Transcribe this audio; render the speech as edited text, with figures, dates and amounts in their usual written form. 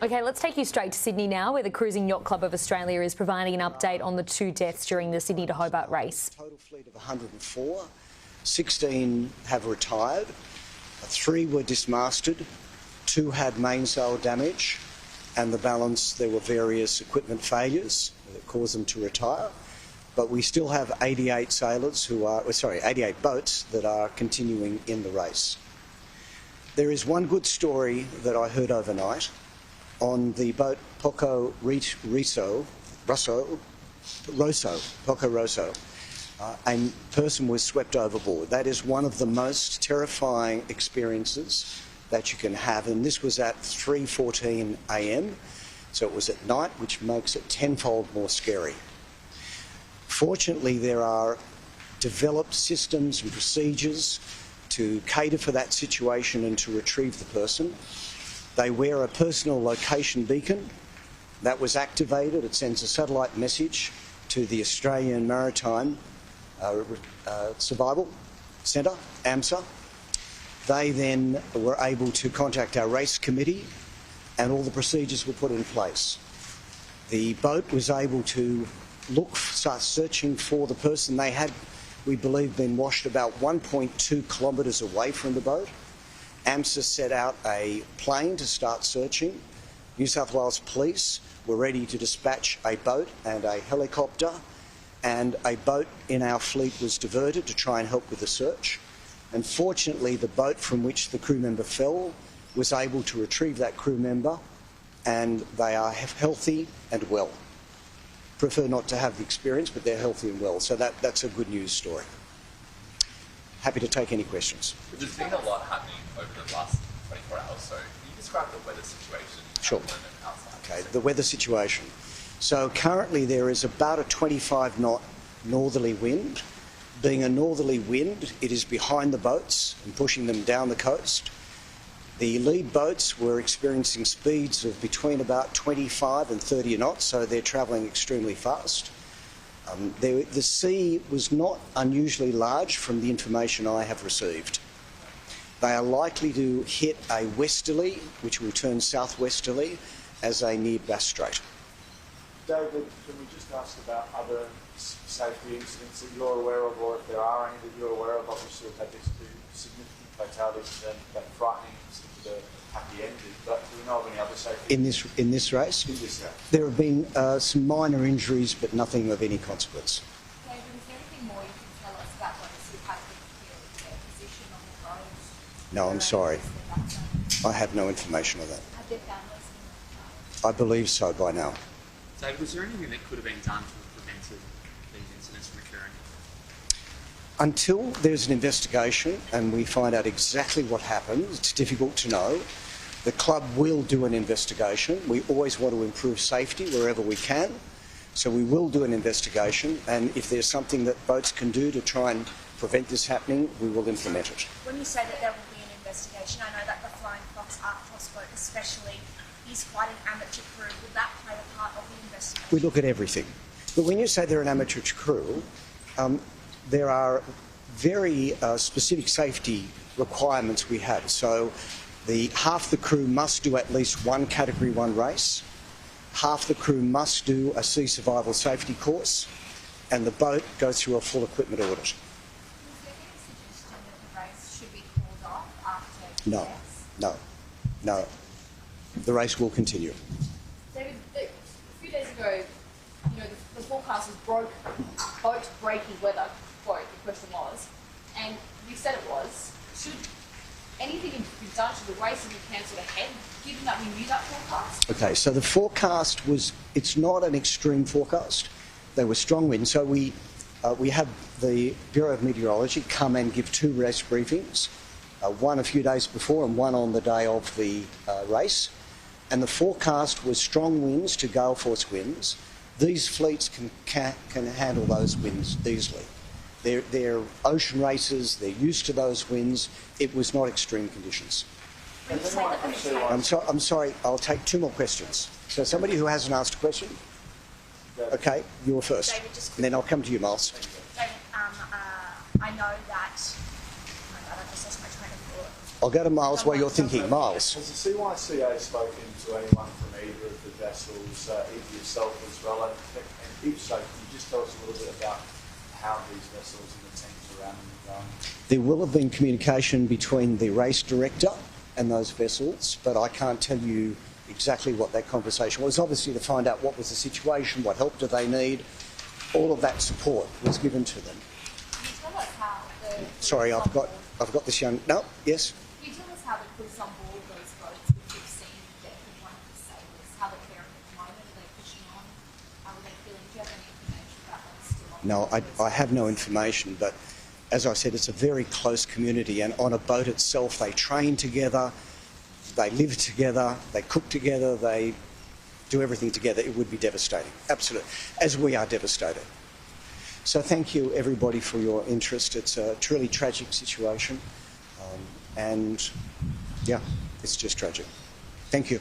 Okay, let's take you straight to Sydney now, where the Cruising Yacht Club of Australia is providing an update on the 2 deaths during the Sydney to Hobart race. Total fleet of 104, 16 have retired, 3 were dismasted, 2 had mainsail damage, and the balance, there were various equipment failures that caused them to retire. But we still have 88 sailors 88 boats that are continuing in the race. There is one good story that I heard overnight. On the boat Poco Rosso, a person was swept overboard. That is one of the most terrifying experiences that you can have, and this was at 3:14 a.m, so it was at night, which makes it tenfold more scary. Fortunately, there are developed systems and procedures to cater for that situation and to retrieve the person. They wear a personal location beacon that was activated. It sends a satellite message to the Australian Maritime Survival Centre, AMSA. They then were able to contact our race committee and all the procedures were put in place. The boat was able to start searching for the person. They had, we believe, been washed about 1.2 kilometres away from the boat. AMSA set out a plane to start searching. New South Wales Police were ready to dispatch a boat and a helicopter, and a boat in our fleet was diverted to try and help with the search. And fortunately, the boat from which the crew member fell was able to retrieve that crew member, and they are healthy and well. Prefer not to have the experience, but they're healthy and well. So that's a good news story. Happy to take any questions. There's been a lot happening over the last 24 hours, so can you describe the weather situation Sure. at the moment outside? Okay, the weather situation. So currently there is about a 25 knot northerly wind. Being a northerly wind, it is behind the boats and pushing them down the coast. The lead boats were experiencing speeds of between about 25 and 30 knots, so they're travelling extremely fast. The sea was not unusually large from the information I have received. They are likely to hit a westerly, which will turn southwesterly as they near Bass Strait. David, can we just ask about other safety incidents that you're aware of, or if there are any that you're aware of? Obviously, we've had these 2 significant fatalities and that frightening to the happy ending, but do we know of any other safety in this race? In this race. There have been some minor injuries, but nothing of any consequence. David, is there anything more you can tell us about what has happened to their position on the road? No, I'm sorry. I have no information on that. Have their families been notified? I believe so by now. David, was there anything that could have been done to have prevented these incidents from occurring? Until there's an investigation and we find out exactly what happened, it's difficult to know. The club will do an investigation. We always want to improve safety wherever we can. So we will do an investigation, and if there's something that boats can do to try and prevent this happening, we will implement it. When you say that there will be an investigation, I know that the Flying Fox Arctos boat especially is quite an amateur crew. Will that play a part of the investigation? We look at everything. But when you say they're an amateur crew, there are very specific safety requirements we have. So half the crew must do at least one Category 1 race, half the crew must do a sea survival safety course, and the boat goes through a full equipment audit. Is there any suggestion that the race should be called off after No, deaths? no. The race will continue. David, a few days ago, the forecast was boat-breaking weather, quote, the question was, and you said it was. Should anything be done to the race and be cancelled ahead, given that we knew that forecast? Okay, so the forecast it's not an extreme forecast. There were strong winds, so we have the Bureau of Meteorology come and give 2 race briefings, one a few days before and one on the day of the race. And the forecast was strong winds to gale force winds. These fleets can handle those winds easily. They're ocean races, they're used to those winds. It was not extreme conditions. I'm sorry, I'll take 2 more questions. So somebody who hasn't asked a question? Okay, you were first. David, just and then I'll come to you, Miles. David, I know that... Oh my God, I just lost my train of thought. I'll go to Miles while you're thinking. Miles. Has the CYCA spoken to anyone from either of the vessels, either yourself as well? And if so, can you just tell us a little bit about how these vessels and the teams around them are going? There will have been communication between the race director and those vessels, but I can't tell you exactly what that conversation was. Obviously, to find out what was the situation, what help do they need, all of that support was given to them. Can you tell us how the Sorry, I've got this young. No, yes. Can you tell us how the crews on board those boats, which we've seen death of one of the sailors, how they're faring at the moment? Are they pushing on? How are they feeling? Do you have any information about them still on No, board those I have no information, but as I said, it's a very close community, and on a boat itself, they train together, they live together, they cook together, they do everything together. It would be devastating, absolutely, as we are devastated. So thank you, everybody, for your interest. It's a truly tragic situation, and yeah, it's just tragic. Thank you.